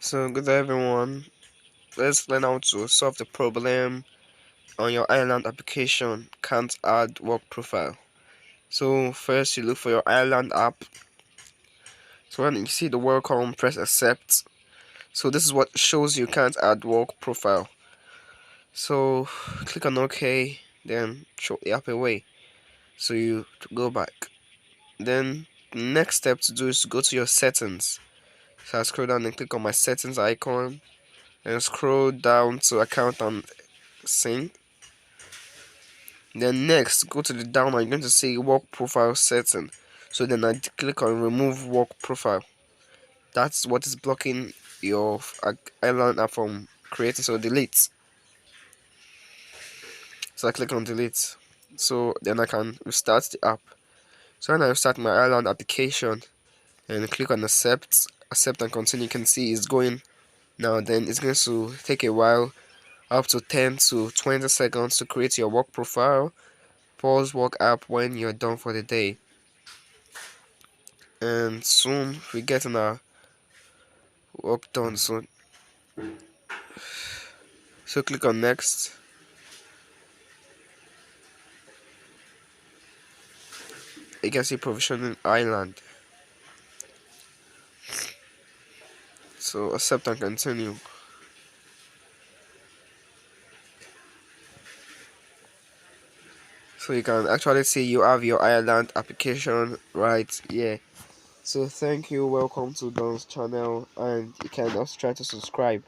So good day everyone. Let's learn how to solve the problem on your island application can't add work profile. So first you look for your island app. So when you see the work column, press accept. So this is what shows you can't add work profile. So click on OK, then throw the app away. So you go back. Then the next step to do is to go to your settings. So I scroll down and click on my settings icon and scroll down to account and sync. Then next, go to the down, you're going to see work profile setting. So then I click on remove work profile. That's what is blocking your island app from creating. So delete. So I click on delete. So then I can restart the app. So when I restart my island application and click on accept and continue, you can see it's going now. Then it's going to take a while, up to 10 to 20 seconds to create your work profile. Pause work app when you're done for the day. And soon we're getting our work done. So click on next. You can see provisioning island. So accept and continue. So you can actually see you have your island application right here. So thank you, welcome to Don's channel, and you can also try to subscribe.